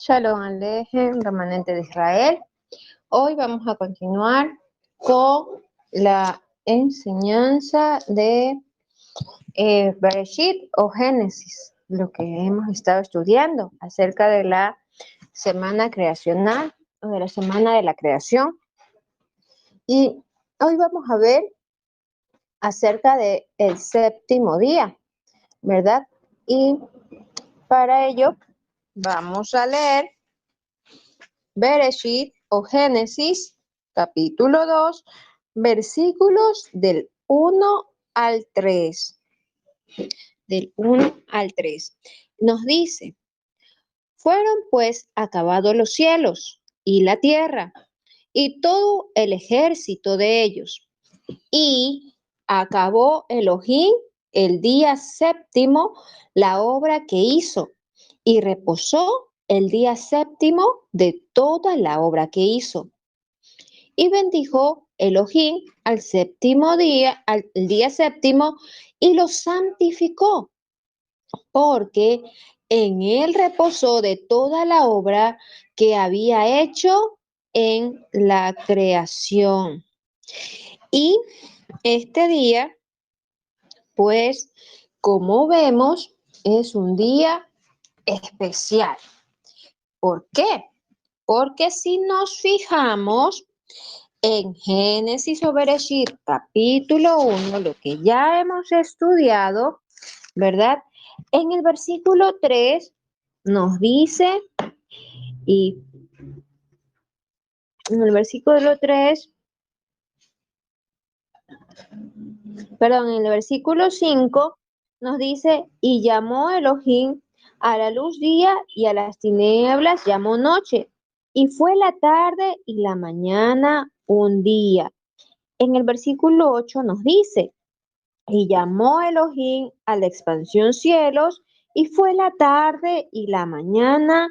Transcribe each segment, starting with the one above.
Shalom Alejem, remanente de Israel. Hoy vamos a continuar con la enseñanza de Bereshit o Génesis, lo que hemos estado estudiando acerca de la semana creacional o de la semana de la creación. Y hoy vamos a ver acerca del séptimo día, ¿verdad? Y para ello vamos a leer Bereshit o Génesis, capítulo 2, versículos del 1 al 3. Del 1 al 3. Nos dice, fueron pues acabados los cielos y la tierra y todo el ejército de ellos. Y acabó Elohim el día séptimo la obra que hizo y reposó el día séptimo de toda la obra que hizo. Y bendijo Elohim al séptimo día, al día séptimo, y lo santificó, porque en él reposó de toda la obra que había hecho en la creación. Y este día, pues, como vemos, es un día especial. ¿Por qué? Porque si nos fijamos en Génesis o Bereshit, capítulo 1, lo que ya hemos estudiado, ¿verdad? En el versículo 3 nos dice, y en el versículo 3, perdón, en el versículo 5 nos dice, y llamó Elohim a la luz día y a las tinieblas llamó noche, y fue la tarde y la mañana un día. En el versículo 8 nos dice, y llamó Elohim a la expansión cielos, y fue la tarde y la mañana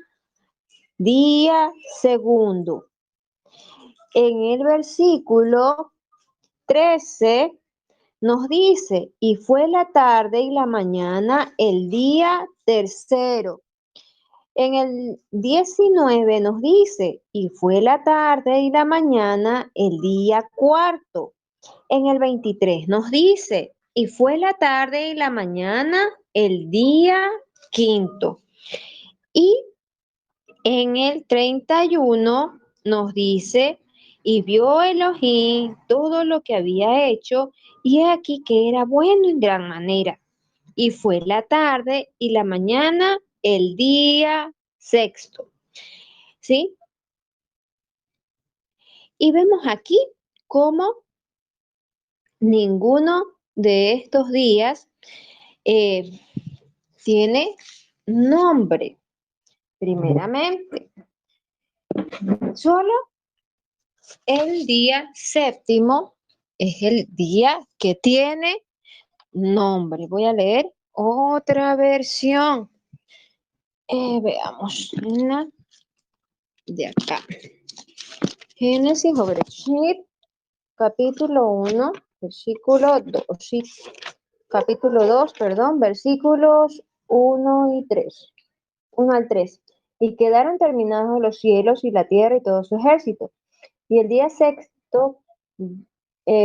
día segundo. En el versículo 13 nos dice, y fue la tarde y la mañana el día tercero. En el 19 nos dice, y fue la tarde y la mañana el día cuarto. En el 23 nos dice, y fue la tarde y la mañana el día quinto. Y en el 31 nos dice, y vio Elohim todo lo que había hecho, y he aquí que era bueno en gran manera. Y fue la tarde y la mañana el día sexto. ¿Sí? Y vemos aquí cómo ninguno de estos días tiene nombre. Primeramente, solo el día séptimo es el día que tiene nombre. Voy a leer otra versión. Veamos una de acá. Génesis o Bereshit, capítulo 1, versículo 2. Sí, capítulo 2, perdón, versículos 1 y 3. 1 al 3. Y quedaron terminados los cielos y la tierra y todo su ejército. Y el día sexto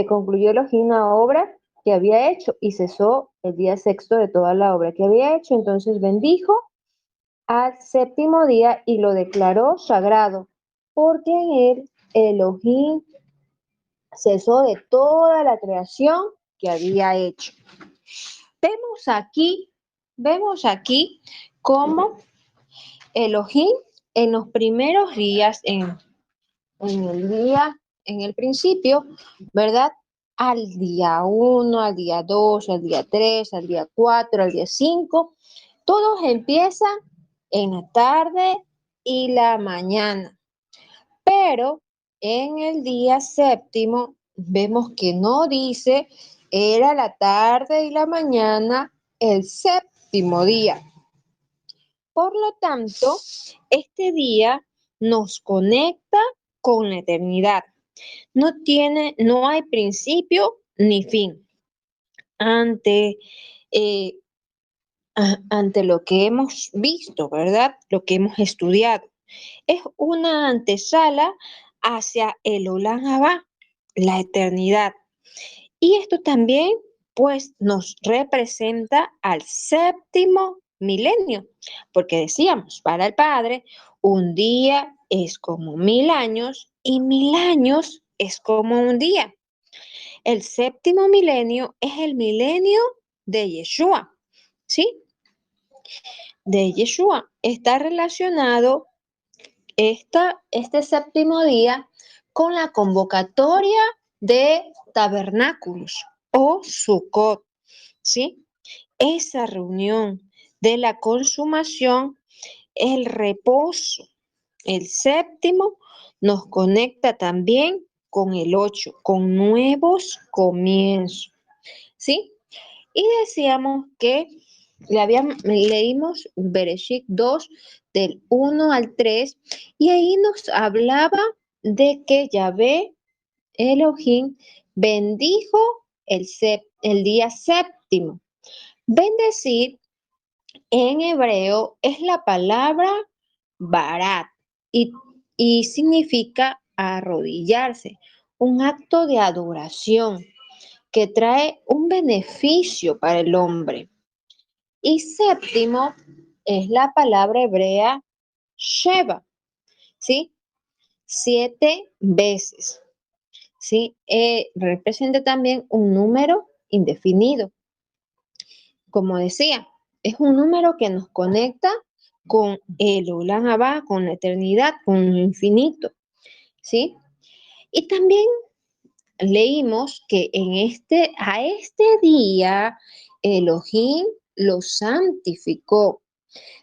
concluyó Elohim la obra que había hecho y cesó el día sexto de toda la obra que había hecho. Entonces bendijo al séptimo día y lo declaró sagrado, porque en él Elohim cesó de toda la creación que había hecho. Vemos aquí cómo Elohim en los primeros días, en el principio, ¿verdad? Al día 1, al día 2, al día 3, al día 4, al día 5, todos empiezan en la tarde y la mañana. Pero en el día séptimo vemos que no dice era la tarde y la mañana el séptimo día. Por lo tanto, este día nos conecta con la eternidad. No hay principio ni fin ante, ante lo que hemos visto, ¿verdad? Lo que hemos estudiado. Es una antesala hacia el Olam Abba, la eternidad. Y esto también, pues, nos representa al séptimo milenio, porque decíamos, para el Padre, un día es como 1000 años y 1000 años es como un día. El séptimo milenio es el milenio de Yeshua, ¿sí? De Yeshua. Está relacionado este séptimo día con la convocatoria de tabernáculos o Sukkot, ¿sí? Esa reunión de la consumación, el reposo, el séptimo, nos conecta también con el 8, con nuevos comienzos, ¿sí? Y decíamos que leímos Bereshit 2 del 1 al 3 y ahí nos hablaba de que Yahvé Elohim bendijo el día séptimo. Bendecir en hebreo es la palabra barat y, y significa arrodillarse, un acto de adoración que trae un beneficio para el hombre. Y séptimo es la palabra hebrea Sheba, ¿sí? 7 veces, ¿sí? Representa también un número indefinido. Como decía, es un número que nos conecta con el Olam Abba, con la eternidad, con el infinito, ¿sí? Y también leímos que a este día Elohim lo santificó.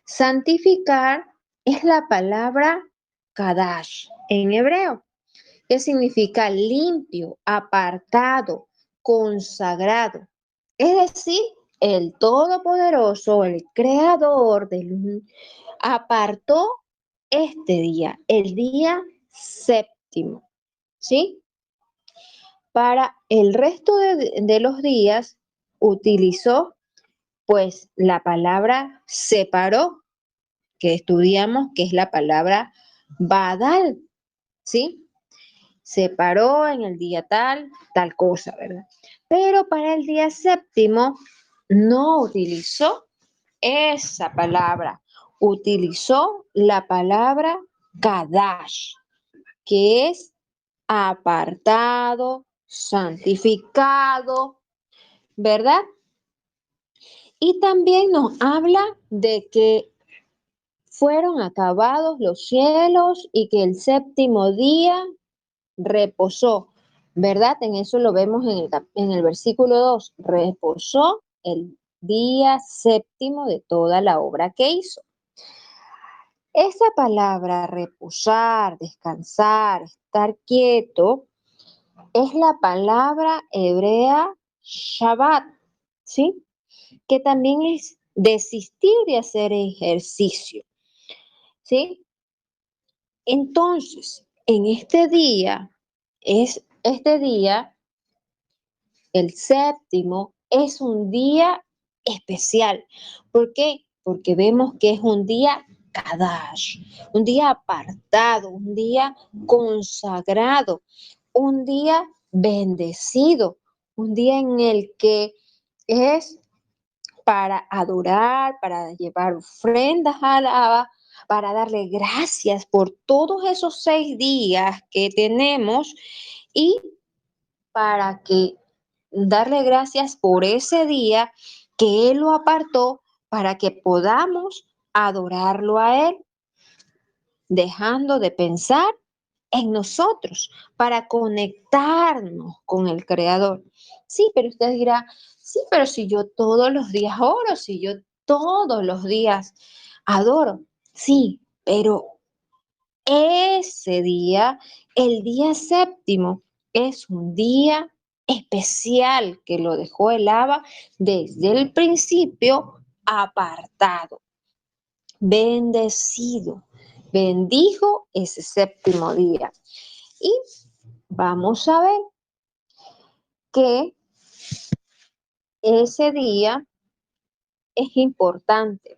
Santificar es la palabra Kadash en hebreo, que significa limpio, apartado, consagrado. Es decir, el Todopoderoso, el Creador del mundo, apartó este día, el día séptimo, ¿sí? Para el resto de los días utilizó pues la palabra separó, que estudiamos, que es la palabra badal, ¿sí? Separó en el día tal cosa, ¿verdad? Pero para el día séptimo no utilizó esa palabra, utilizó la palabra kadash, que es apartado, santificado, ¿verdad? Y también nos habla de que fueron acabados los cielos y que el séptimo día reposó, ¿verdad? En eso lo vemos en el versículo 2, reposó el día séptimo de toda la obra que hizo. Esa palabra reposar, descansar, estar quieto, es la palabra hebrea Shabbat, ¿sí? Que también es desistir de hacer ejercicio, ¿sí? Entonces, en este día, el séptimo, es un día especial. ¿Por qué? Porque vemos que es un día Kadash, un día apartado, un día consagrado, un día bendecido, un día en el que es para adorar, para llevar ofrendas a la, para darle gracias por todos esos 6 días que tenemos y para que darle gracias por ese día que Él lo apartó para que podamos adorarlo a Él, dejando de pensar en nosotros para conectarnos con el Creador. Sí, pero usted dirá, sí, pero si yo todos los días oro, si yo todos los días adoro, sí, pero ese día, el día séptimo, es un día especial que lo dejó el Abba desde el principio apartado, bendecido, bendijo ese séptimo día. Y vamos a ver que ese día es importante.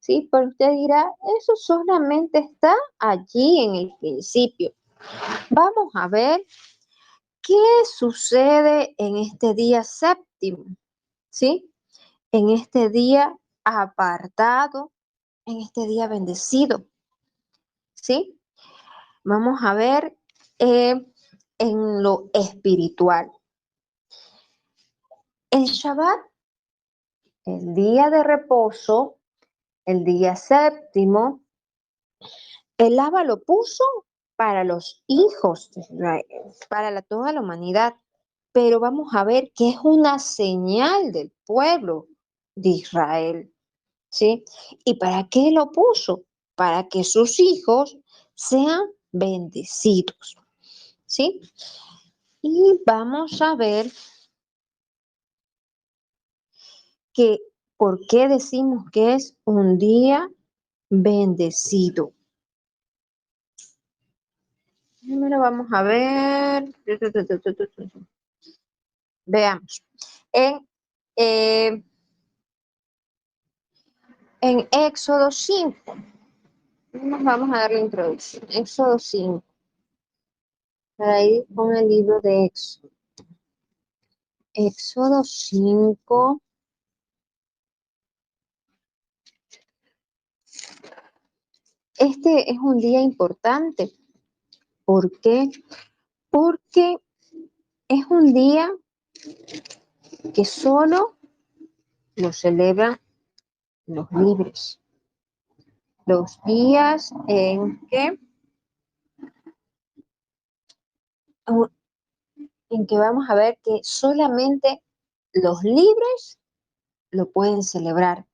¿sí? Pero usted dirá, eso solamente está allí en el principio. Vamos a ver qué sucede en este día séptimo, ¿sí? En este día apartado, en este día bendecido, ¿sí? Vamos a ver en lo espiritual. El Shabbat, el día de reposo, el día séptimo, el Abba lo puso para los hijos de Israel, para toda la humanidad. Pero vamos a ver que es una señal del pueblo de Israel, ¿sí? ¿Y para qué lo puso? Para que sus hijos sean bendecidos, ¿sí? Y vamos a ver que por qué decimos que es un día bendecido. Primero vamos a ver. Veamos. En, eh, en Éxodo 5. Vamos a dar la introducción. Éxodo 5. Para ir con el libro de Éxodo. Éxodo 5. Este es un día importante. ¿Por qué? Porque es un día que solo lo celebran los libres. Los días en que vamos a ver que solamente los libres lo pueden celebrar.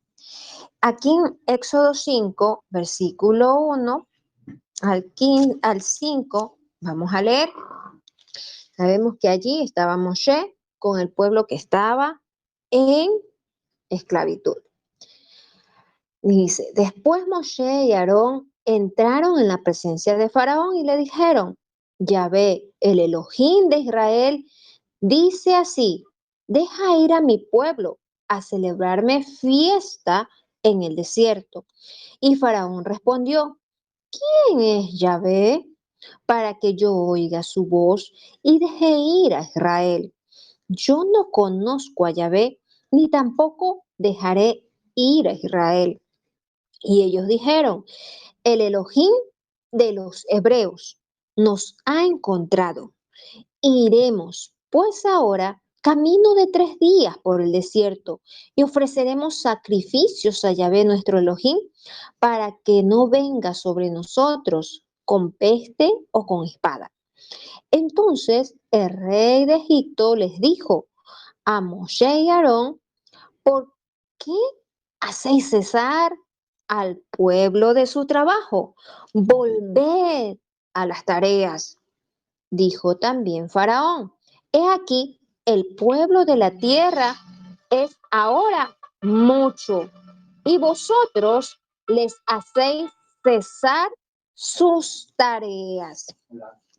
Aquí en Éxodo 5, versículo 1 al 5, vamos a leer. Sabemos que allí estaba Moshe con el pueblo que estaba en esclavitud. Dice, después Moshe y Aarón entraron en la presencia de Faraón y le dijeron, Yahvé, el Elohim de Israel, dice así, deja ir a mi pueblo a celebrarme fiesta en el desierto. Y Faraón respondió, ¿quién es Yahvé para que yo oiga su voz y deje ir a Israel? Yo no conozco a Yahvé, ni tampoco dejaré ir a Israel. Y ellos dijeron, el Elohim de los hebreos nos ha encontrado. Iremos, pues ahora, camino de 3 días por el desierto y ofreceremos sacrificios a Yahvé nuestro Elohim para que no venga sobre nosotros con peste o con espada. Entonces el rey de Egipto les dijo a Moshe y Aarón, ¿por qué hacéis cesar al pueblo de su trabajo? Volved a las tareas. Dijo también Faraón, he aquí, el pueblo de la tierra es ahora mucho, y vosotros les hacéis cesar sus tareas.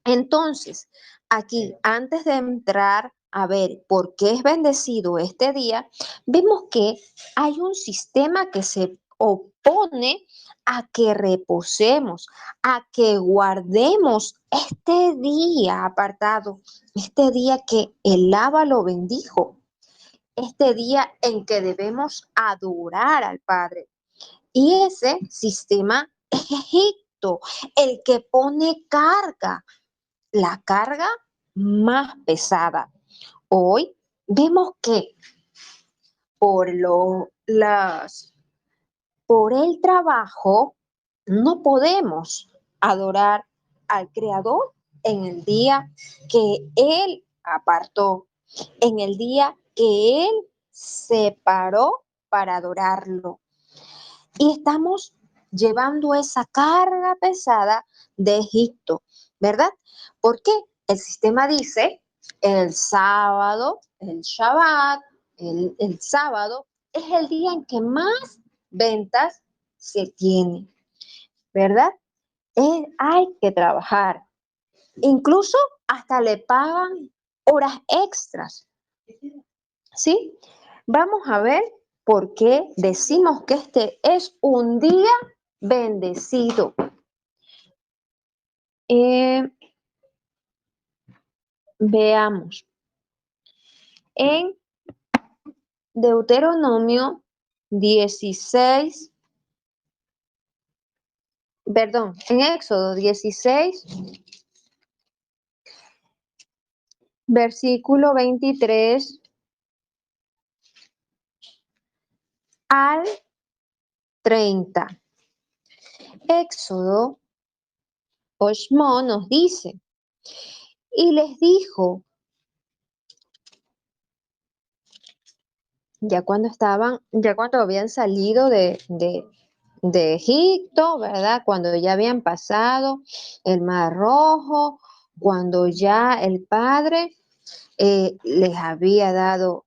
Entonces, aquí, antes de entrar a ver por qué es bendecido este día, vemos que hay un sistema que se opone a que reposemos, a que guardemos este día apartado, este día que el Abba lo bendijo, este día en que debemos adorar al Padre. Y ese sistema es Egipto, el que pone carga, la carga más pesada. Hoy vemos que por, por el trabajo no podemos adorar al Creador en el día que Él apartó, en el día que Él separó para adorarlo. Y estamos llevando esa carga pesada de Egipto, ¿verdad? Porque el sistema dice, el sábado, el Shabbat, el sábado es el día en que más ventas se tiene, ¿verdad? Hay que trabajar. Incluso hasta le pagan horas extras, ¿sí? Vamos a ver ¿Por qué decimos que este es un día bendecido? Veamos. En Deuteronomio 16, perdón, en Éxodo 16, versículo 23 al 30. Éxodo Oshmo nos dice, y les dijo, ya cuando habían salido de Egipto, ¿verdad? Cuando ya habían pasado el Mar Rojo, cuando ya el Padre les había dado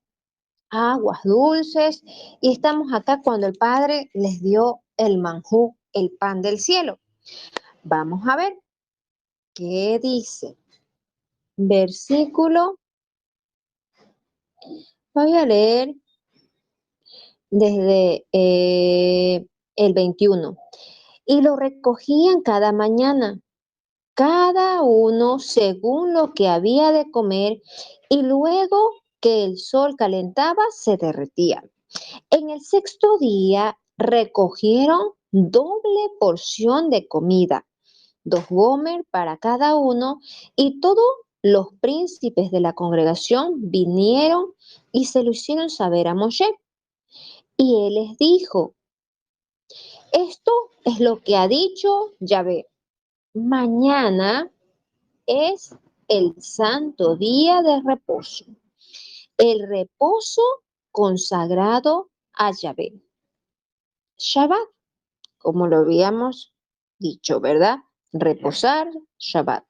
aguas dulces, y estamos acá cuando el Padre les dio el manjú, el pan del cielo. Vamos a ver qué dice. Versículo, voy a leer desde el 21. Y lo recogían cada mañana, cada uno según lo que había de comer, y luego que el sol calentaba, se derretía. En el sexto día recogieron doble porción de comida, 2 gomer para cada uno, y todos los príncipes de la congregación vinieron y se lo hicieron saber a Moshe. Y él les dijo, esto es lo que ha dicho Yahvé. Mañana es el santo día de reposo, el reposo consagrado a Yahvé. Shabbat, como lo habíamos dicho, ¿verdad? Reposar, Shabbat.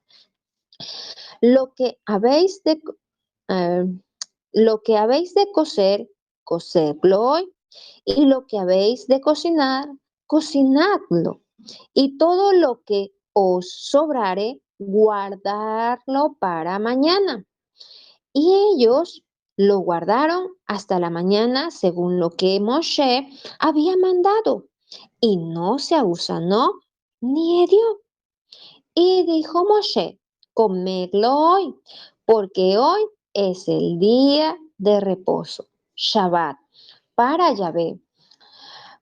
Lo que habéis de, eh, lo que habéis de cocer, cocedlo hoy, y lo que habéis de cocinar, cocinadlo. Y todo lo que os sobrare, guardarlo para mañana. Y ellos lo guardaron hasta la mañana según lo que Moshe había mandado. Y no se agusanó ni hedió. Y dijo Moshe, comedlo hoy, porque hoy es el día de reposo, Shabbat, para Yahvé.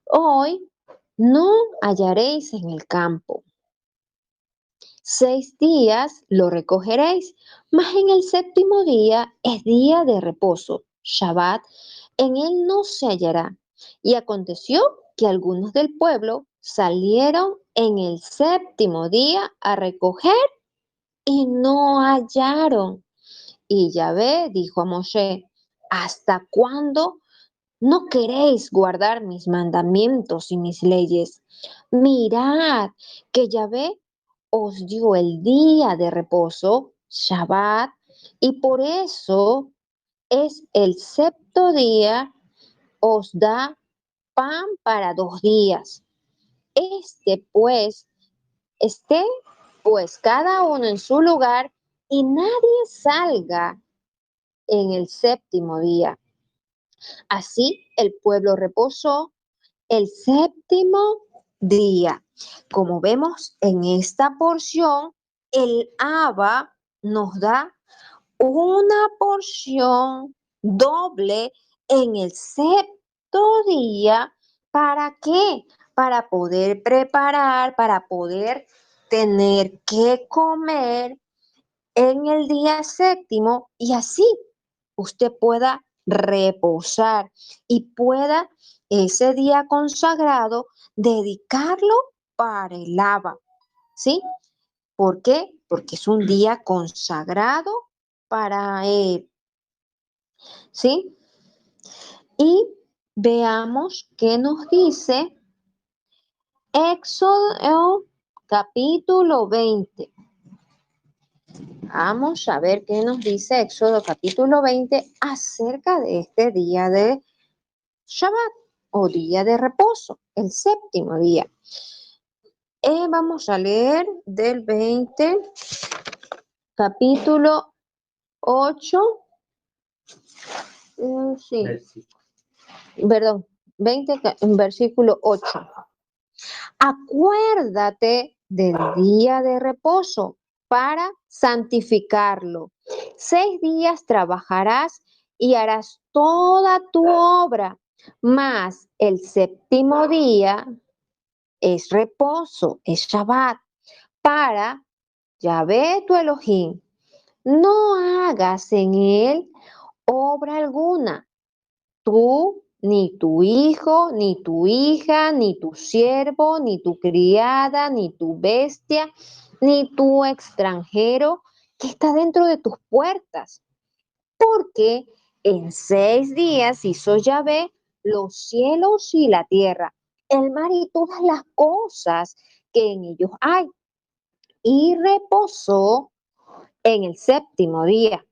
Hoy no hallaréis en el campo. 6 días lo recogeréis, mas en el séptimo día es día de reposo, Shabbat, en él no se hallará. Y aconteció que algunos del pueblo salieron en el séptimo día a recoger y no hallaron. Y Yahvé dijo a Moshe, ¿hasta cuándo no queréis guardar mis mandamientos y mis leyes? Mirad que Yahvé os dio el día de reposo, Shabbat, y por eso es el sexto día, os da pan para 2 días. Esté pues cada uno en su lugar y nadie salga en el séptimo día. Así el pueblo reposó el séptimo día. Como vemos en esta porción, el Abba nos da una porción doble en el sexto día. ¿Para qué? Para poder preparar, para poder tener que comer en el día séptimo y así usted pueda reposar y pueda ese día consagrado dedicarlo para el Abba, ¿sí? ¿Por qué? Porque es un día consagrado para él, ¿sí? Y veamos qué nos dice Éxodo capítulo 20. Vamos a ver qué nos dice Éxodo capítulo 20 acerca de este día de Shabbat o día de reposo, el séptimo día. Vamos a leer del 20, capítulo 8. Sí, perdón, versículo 8. Acuérdate del día de reposo para santificarlo. 6 días trabajarás y harás toda tu obra, mas el séptimo día es reposo, es Shabbat, para Yahvé tu Elohim. No hagas en él obra alguna, tú, ni tu hijo, ni tu hija, ni tu siervo, ni tu criada, ni tu bestia, ni tu extranjero que está dentro de tus puertas. Porque en 6 días hizo Yahvé los cielos y la tierra, el mar y todas las cosas que en ellos hay, y reposó en el séptimo día.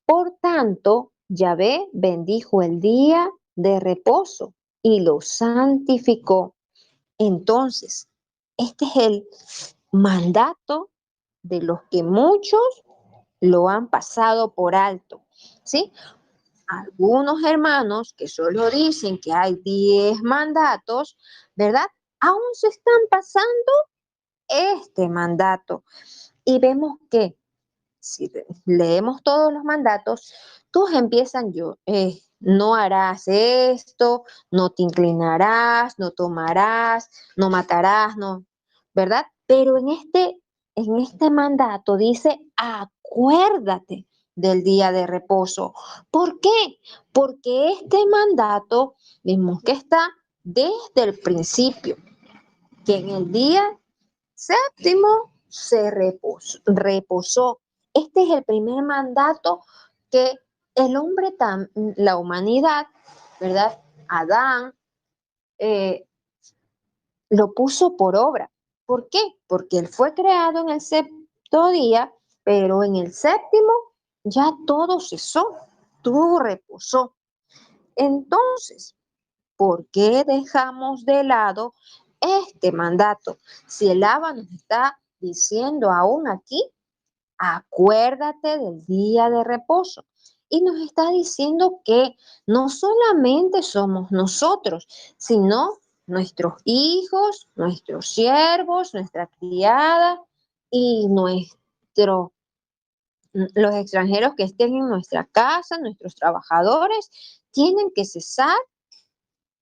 Por tanto, Yahvé bendijo el día de reposo y lo santificó. Entonces, este es el mandato de los que muchos lo han pasado por alto, ¿sí? Algunos hermanos que solo dicen que hay 10 mandatos, ¿verdad? Aún se están pasando este mandato. Y vemos que si leemos todos los mandatos, todos empiezan no harás esto, no te inclinarás, no tomarás, no matarás, no, ¿verdad? Pero en este mandato dice, acuérdate del día de reposo. ¿Por qué? Porque este mandato vemos que está desde el principio, que en el día séptimo se reposó. Este es el primer mandato que el hombre, la humanidad, ¿verdad? Adán eh, lo puso por obra. ¿Por qué? Porque él fue creado en el sexto día, pero en el séptimo ya todo cesó, todo reposó. Entonces, ¿por qué dejamos de lado este mandato? Si el Abba nos está diciendo aún aquí, acuérdate del día de reposo. Y nos está diciendo que no solamente somos nosotros, sino nuestros hijos, nuestros siervos, nuestra criada y los extranjeros que estén en nuestra casa, nuestros trabajadores, tienen que cesar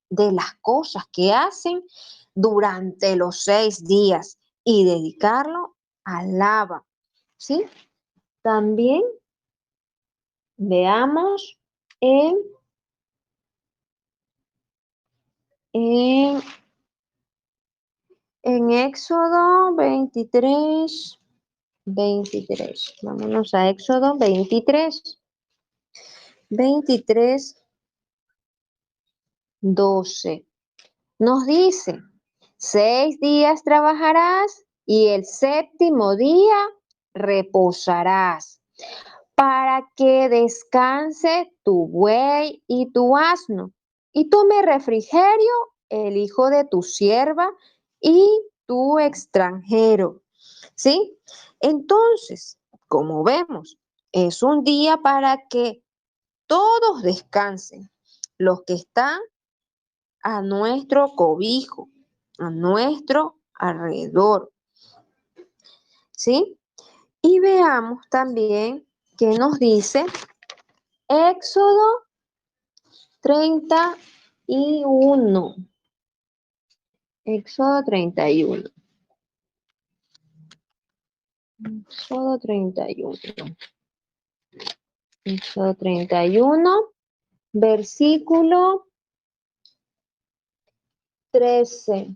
de las cosas que hacen durante los 6 días y dedicarlo al Abba, ¿sí? También veamos en, en, en Éxodo 23. Vámonos a Éxodo 23, 12. Nos dice, 6 días trabajarás y el séptimo día reposarás, para que descanse tu buey y tu asno, y tome refrigerio el hijo de tu sierva y tu extranjero. ¿Sí? Entonces, como vemos, es un día para que todos descansen, los que están a nuestro cobijo, a nuestro alrededor. ¿Sí? Y veamos también qué nos dice Éxodo 31. Éxodo 31. Éxodo 31. Éxodo 31, versículo 13.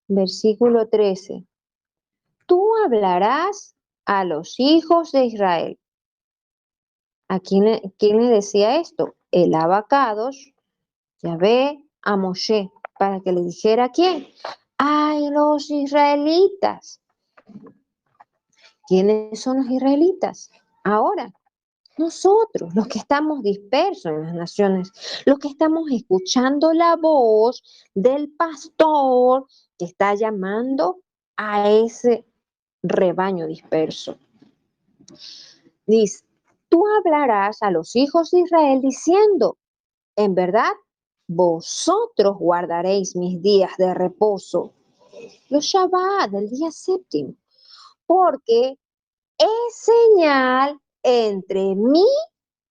Versículo 13. Tú hablarás a los hijos de Israel. ¿A quién le decía esto? El Abacados, Yahvé, a Moshe, para que le dijera a quién. A los israelitas. ¿Quiénes son los israelitas? Ahora, nosotros, los que estamos dispersos en las naciones, los que estamos escuchando la voz del pastor que está llamando a ese rebaño disperso. Dice, tú hablarás a los hijos de Israel diciendo, En verdad, vosotros guardaréis mis días de reposo, los Shabbat del día séptimo, porque es señal entre mí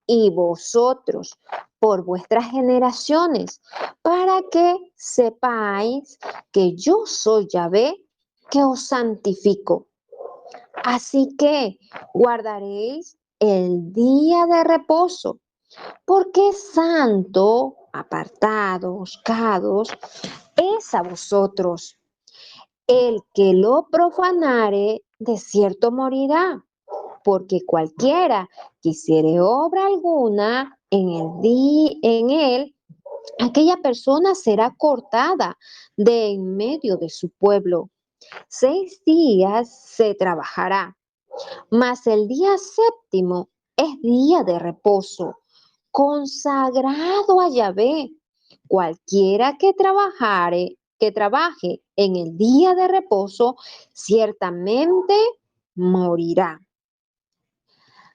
y vosotros por vuestras generaciones, para que sepáis que yo soy Yahvé, que os santifico. Así que guardaréis el día de reposo, porque es santo, apartado, buscados, es a vosotros. El que lo profanare, de cierto morirá, porque cualquiera que hiciere obra alguna en él, aquella persona será cortada de en medio de su pueblo. 6 días se trabajará, mas el día séptimo es día de reposo, consagrado a Yahvé. Cualquiera que trabaje en el día de reposo, ciertamente morirá.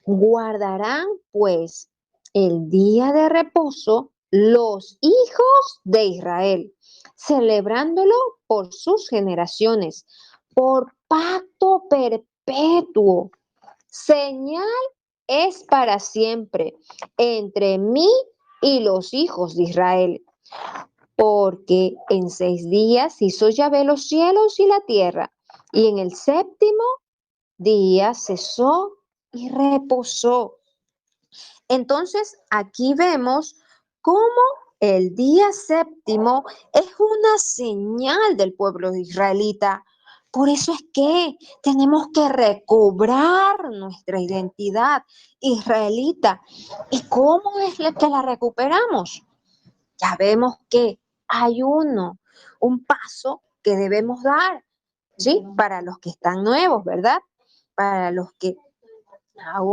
Guardarán, pues, el día de reposo los hijos de Israel, celebrándolo por sus generaciones, por pacto perpetuo. Señal es para siempre entre mí y los hijos de Israel, porque en 6 días hizo Yahvé los cielos y la tierra, y en el séptimo día cesó y reposó. Entonces, aquí vemos cómo el día séptimo es una señal del pueblo israelita. Por eso es que tenemos que recobrar nuestra identidad israelita. ¿Y cómo es que la recuperamos? Ya vemos que hay un paso que debemos dar, ¿sí? Para los que están nuevos, ¿verdad? Para los que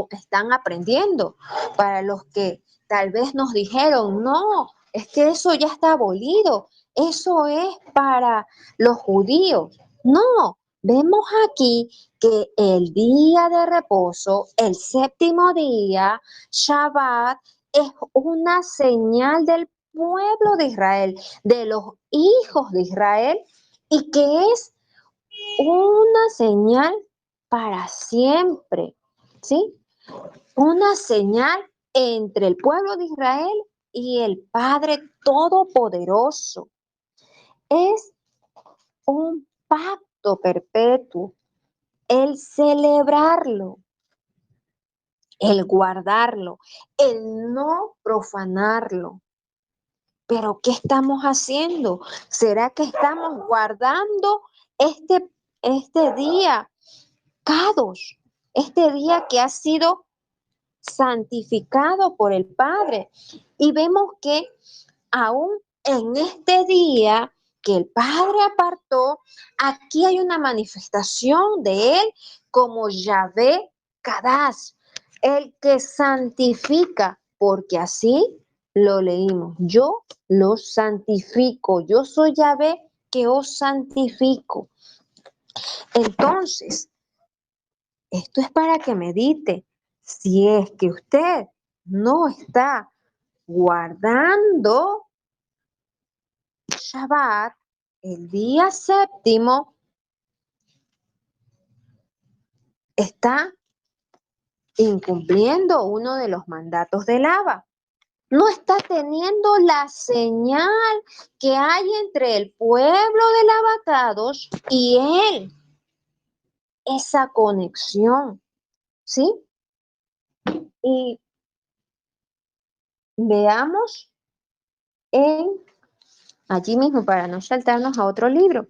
están aprendiendo, para los que tal vez nos dijeron, no, es que eso ya está abolido, eso es para los judíos. No, vemos aquí que el día de reposo, el séptimo día, Shabbat, es una señal del pueblo de Israel, de los hijos de Israel, y que es una señal para siempre. ¿Sí? Una señal entre el pueblo de Israel y el Padre Todopoderoso. Es un pacto perpetuo, el celebrarlo, el guardarlo, el no profanarlo. Pero ¿qué estamos haciendo? ¿Será que estamos guardando este día, Kadosh, este día que ha sido santificado por el Padre? Y vemos que aún en este día que el Padre apartó, aquí hay una manifestación de Él como Yahvé Kadash, el que santifica, porque así lo leímos. Yo los santifico, yo soy Yahvé que os santifico. Entonces, esto es para que medite. Si es que usted no está guardando Shabbat, el día séptimo, está incumpliendo uno de los mandatos del Abba. No está teniendo la señal que hay entre el pueblo del Abatados y él. Esa conexión, ¿sí? Y veamos allí mismo, para no saltarnos a otro libro,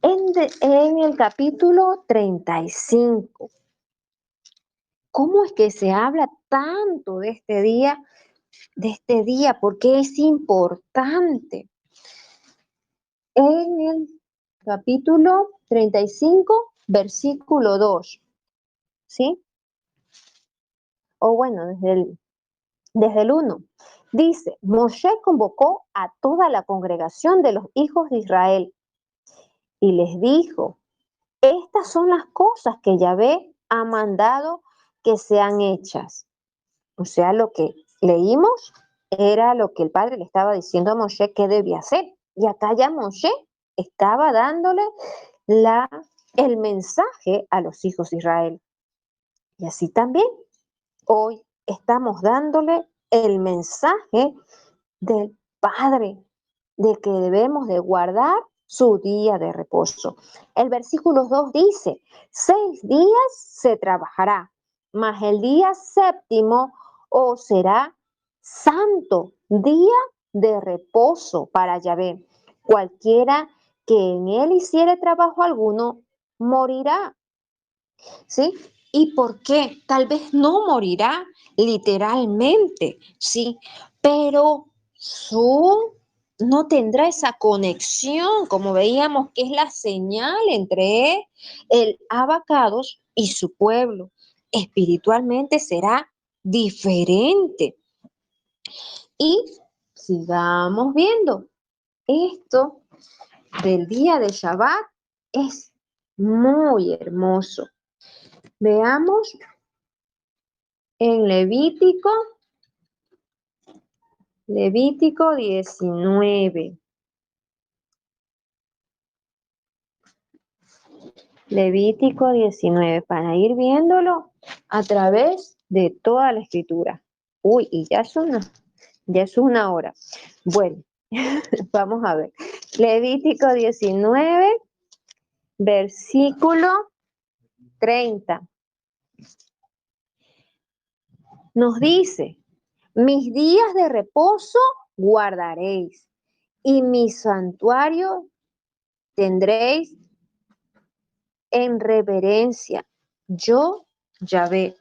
en el capítulo 35. ¿Cómo es que se habla tanto de este día? De este día, porque es importante. En el capítulo 35, versículo 2, ¿sí? O bueno, desde el 1. Dice, Moshe convocó a toda la congregación de los hijos de Israel y les dijo, estas son las cosas que Yahvé ha mandado que sean hechas. O sea, lo que leímos Era lo que el padre le estaba diciendo a Moshe que debía hacer. Y acá ya Moshe estaba dándole la, el mensaje a los hijos de Israel. Y así también hoy estamos dándole el mensaje del Padre de que debemos de guardar su día de reposo. El versículo 2 dice, 6 días se trabajará, mas el día séptimo os será santo, día de reposo para Yahvé. Cualquiera que en él hiciere trabajo alguno, morirá. ¿Sí? ¿Y por qué? Tal vez no morirá literalmente, ¿sí? Pero su no tendrá esa conexión, como veíamos, que es la señal entre el abacados y su pueblo. Espiritualmente será diferente. Y sigamos viendo. Esto del día de Shabbat es muy hermoso. Veamos en Levítico 19. Levítico 19, para ir viéndolo a través de toda la escritura. Uy, y ya es una hora. Bueno, vamos a ver. Levítico 19, versículo 30. Nos dice, mis días de reposo guardaréis y mi santuario tendréis en reverencia. Yo, Yahvé,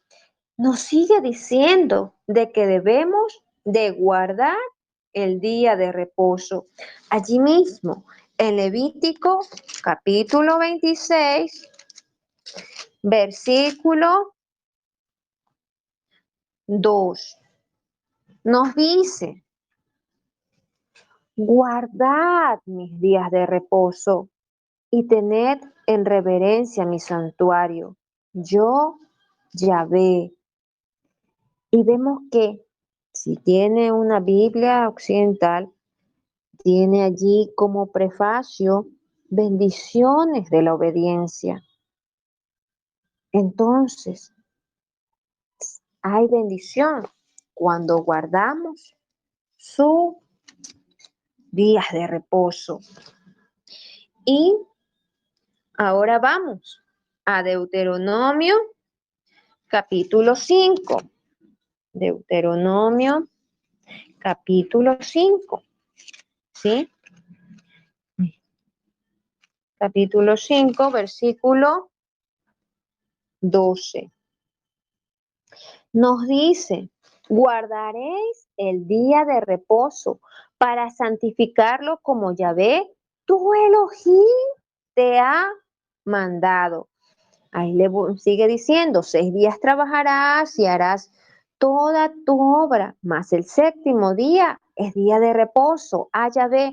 nos sigue diciendo de que debemos de guardar el día de reposo. Allí mismo, en Levítico capítulo 26, versículo 2, nos dice, guardad mis días de reposo y tened en reverencia mi santuario. Yo, Yahvé. Y vemos que si tiene una Biblia occidental, tiene allí como prefacio bendiciones de la obediencia. Entonces, hay bendición cuando guardamos sus días de reposo. Y ahora vamos a Deuteronomio capítulo 5. Deuteronomio capítulo 5. ¿Sí? Capítulo 5, versículo 12. Nos dice, guardaréis el día de reposo para santificarlo como Yahvé, tu Elohim, te ha mandado. Ahí le sigue diciendo, 6 días trabajarás y harás toda tu obra, mas el séptimo día es día de reposo. Ah, Yahvé,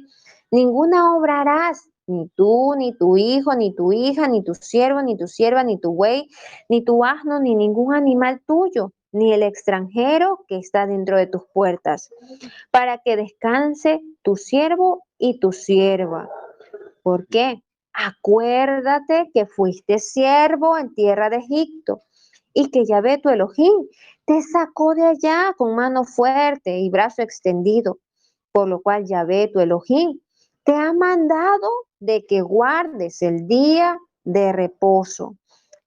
ninguna obra harás, ni tú, ni tu hijo, ni tu hija, ni tu siervo, ni tu sierva, ni tu buey, ni tu asno, ni ningún animal tuyo, ni el extranjero que está dentro de tus puertas, para que descanse tu siervo y tu sierva. ¿Por qué? Acuérdate que fuiste siervo en tierra de Egipto y que Yahvé tu Elohim te sacó de allá con mano fuerte y brazo extendido, por lo cual Yahvé tu Elohim te ha mandado de que guardes el día de reposo.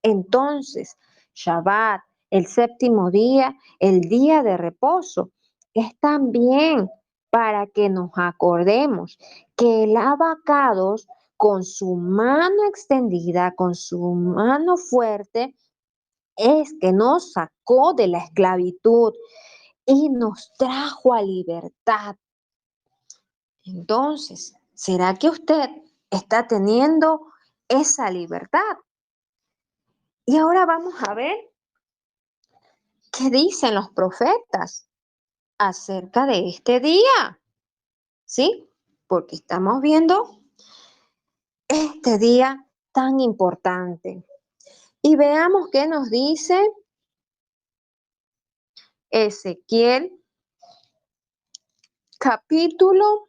Entonces, Shabbat, el séptimo día, el día de reposo, es también para que nos acordemos que el abacados con su mano extendida, con su mano fuerte, es que nos sacó de la esclavitud y nos trajo a libertad. Entonces, ¿será que usted está teniendo esa libertad? Y ahora vamos a ver qué dicen los profetas acerca de este día, ¿sí? Porque estamos viendo este día tan importante. Y veamos qué nos dice Ezequiel capítulo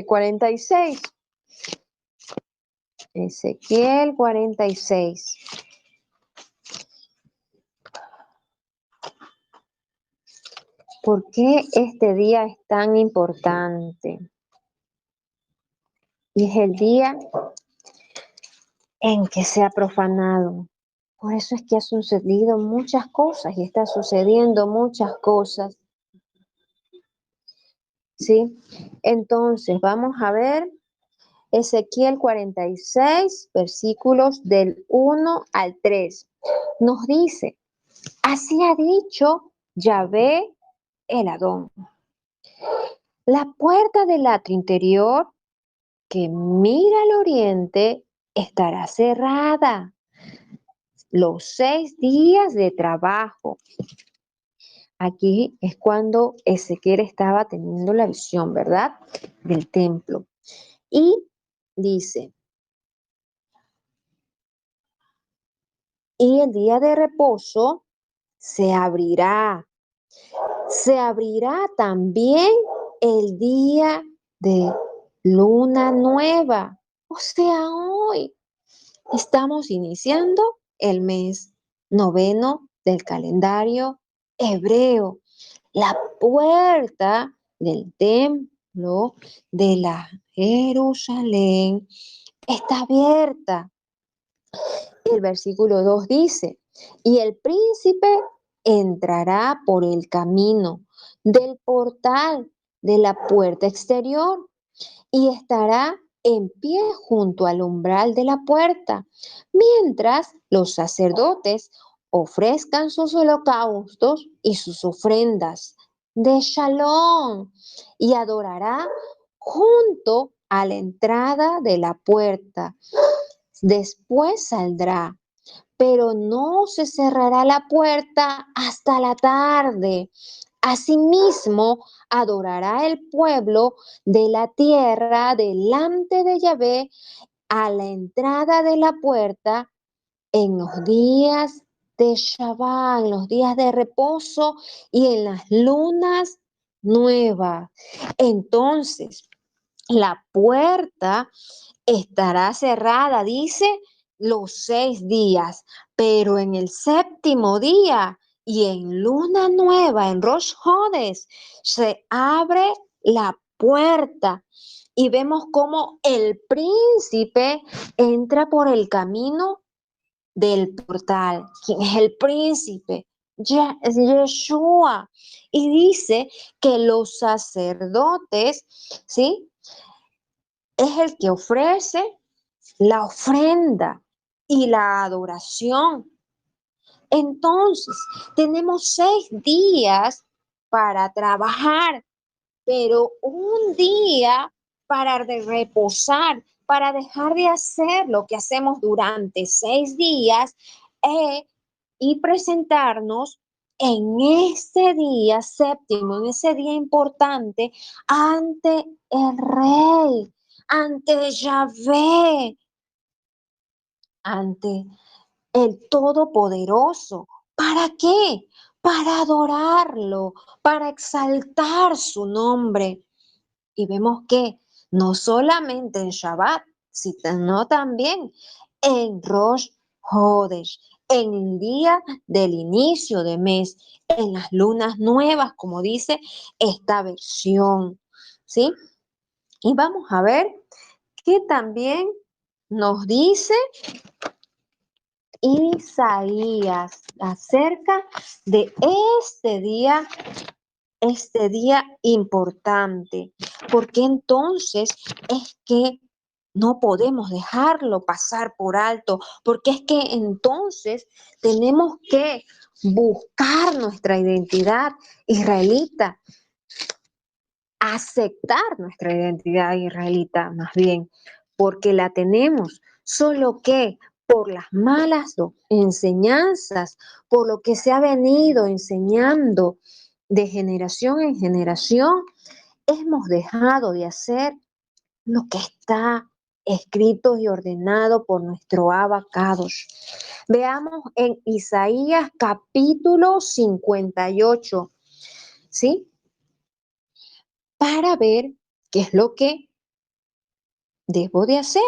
46. Ezequiel 46. ¿Por qué este día es tan importante? Y es el día en que se ha profanado. Por eso es que ha sucedido muchas cosas y está sucediendo muchas cosas. ¿Sí? Entonces, vamos a ver Ezequiel 46, versículos del 1 al 3. Nos dice, así ha dicho Yahvé el Adón. La puerta del atrio interior que mira al oriente estará cerrada los 6 días de trabajo. Aquí es cuando Ezequiel estaba teniendo la visión, ¿verdad? Del templo. Y dice, y el día de reposo se abrirá. Se abrirá también el día de luna nueva. O sea, hoy estamos iniciando el mes noveno del calendario hebreo. La puerta del templo de la Jerusalén está abierta. El versículo 2 dice, y el príncipe entrará por el camino del portal de la puerta exterior y estará en pie junto al umbral de la puerta, mientras los sacerdotes ofrezcan sus holocaustos y sus ofrendas de shalom y adorará junto a la entrada de la puerta. Después saldrá, pero no se cerrará la puerta hasta la tarde. Asimismo, adorará el pueblo de la tierra delante de Yahvé a la entrada de la puerta en los días de Shabbat, en los días de reposo y en las lunas nuevas. Entonces, la puerta estará cerrada, dice, los 6 días, pero en el séptimo día y en luna nueva, en Rosh Hodesh, se abre la puerta y vemos cómo el príncipe entra por el camino del portal. ¿Quién es el príncipe? Es Yeshua. Y dice que los sacerdotes, ¿sí? Es el que ofrece la ofrenda y la adoración. Entonces, tenemos 6 días para trabajar, pero un día para reposar, para dejar de hacer lo que hacemos durante 6 días y presentarnos en este día séptimo, en ese día importante, ante el Rey, ante Yahvé, ante el Todopoderoso. ¿Para qué? Para adorarlo, para exaltar su nombre. Y vemos que no solamente en Shabbat, sino también en Rosh Hodesh, en el día del inicio de mes, en las lunas nuevas, como dice esta versión, ¿sí? Y vamos a ver que también nos dice Isaías acerca de este día importante, porque entonces es que no podemos dejarlo pasar por alto, porque es que entonces tenemos que buscar nuestra identidad israelita, aceptar nuestra identidad israelita más bien, porque la tenemos, solo que por las malas enseñanzas, por lo que se ha venido enseñando de generación en generación, hemos dejado de hacer lo que está escrito y ordenado por nuestro Abba Kadosh. Veamos en Isaías capítulo 58, ¿sí? para ver qué es lo que debo de hacer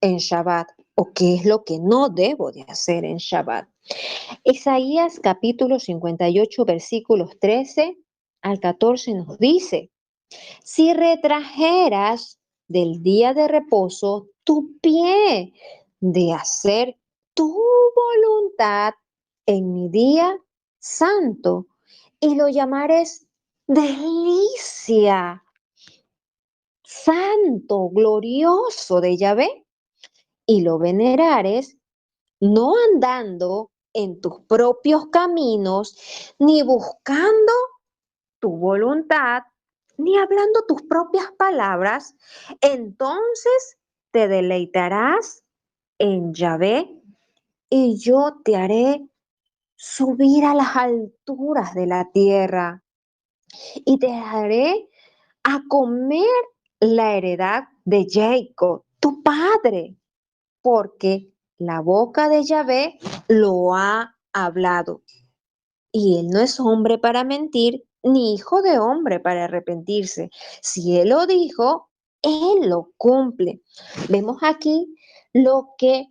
en Shabbat o qué es lo que no debo de hacer en Shabbat. Isaías capítulo 58 versículos 13 al 14 nos dice, si retrajeras del día de reposo tu pie de hacer tu voluntad en mi día santo y lo llamares delicia, santo, glorioso de Yahvé, y lo venerares, no andando en tus propios caminos, ni buscando tu voluntad, ni hablando tus propias palabras, entonces te deleitarás en Yahvé y yo te haré subir a las alturas de la tierra y te haré a comer la heredad de Jacob, tu padre, porque la boca de Yahvé lo ha hablado. Y él no es hombre para mentir, ni hijo de hombre para arrepentirse. Si él lo dijo, él lo cumple. Vemos aquí lo que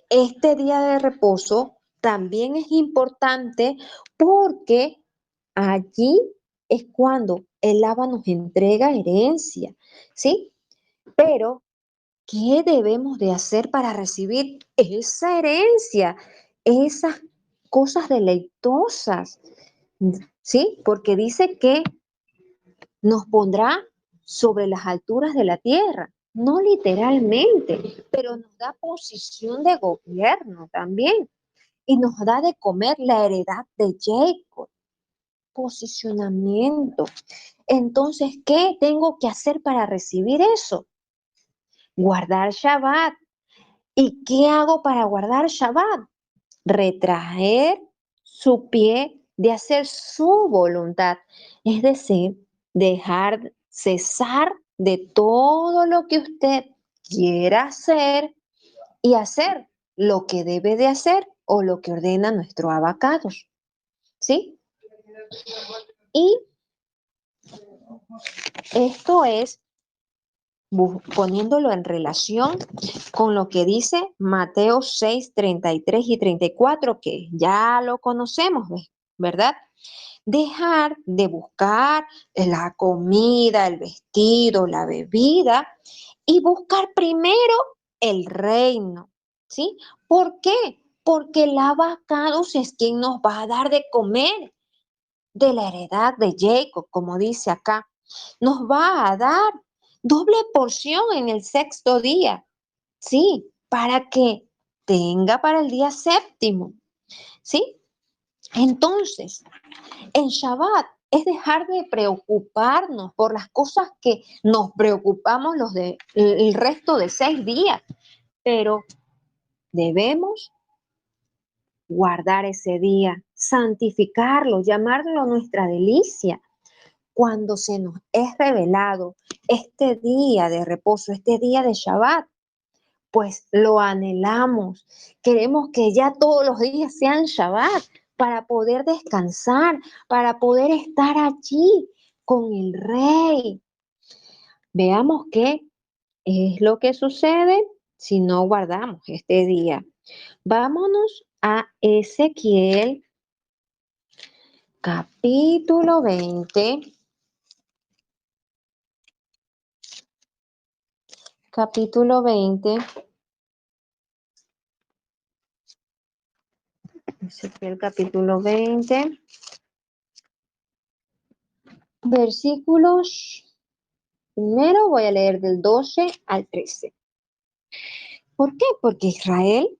este día de reposo también es importante porque allí es cuando el Abba nos entrega herencia, ¿sí? Pero ¿qué debemos de hacer para recibir esa herencia, esas cosas deleitosas? ¿Sí? Porque dice que nos pondrá sobre las alturas de la tierra, no literalmente, pero nos da posición de gobierno también y nos da de comer la heredad de Jacob, posicionamiento. Entonces, ¿qué tengo que hacer para recibir eso? Guardar Shabbat. ¿Y qué hago para guardar Shabbat? Retraer su pie de hacer su voluntad, es decir, dejar cesar de todo lo que usted quiera hacer y hacer lo que debe de hacer o lo que ordena nuestro abacados, ¿sí? Y esto es poniéndolo en relación con lo que dice Mateo 6, 33 y 34, que ya lo conocemos, ¿verdad? Dejar de buscar la comida, el vestido, la bebida y buscar primero el reino, ¿sí? ¿Por qué? Porque el abacados es quien nos va a dar de comer de la heredad de Jacob, como dice acá. Nos va a dar doble porción en el sexto día, ¿sí? Para que tenga para el día séptimo, ¿sí? Entonces, en Shabbat es dejar de preocuparnos por las cosas que nos preocupamos el resto de 6 días, pero debemos guardar ese día, santificarlo, llamarlo nuestra delicia. Cuando se nos es revelado este día de reposo, este día de Shabbat, pues lo anhelamos. Queremos que ya todos los días sean Shabbat para poder descansar, para poder estar allí con el Rey. Veamos qué es lo que sucede si no guardamos este día. Vámonos a Ezequiel capítulo 20. Capítulo 20. Ezequiel capítulo 20. Versículos. Primero voy a leer del 12 al 13. ¿Por qué? Porque Israel,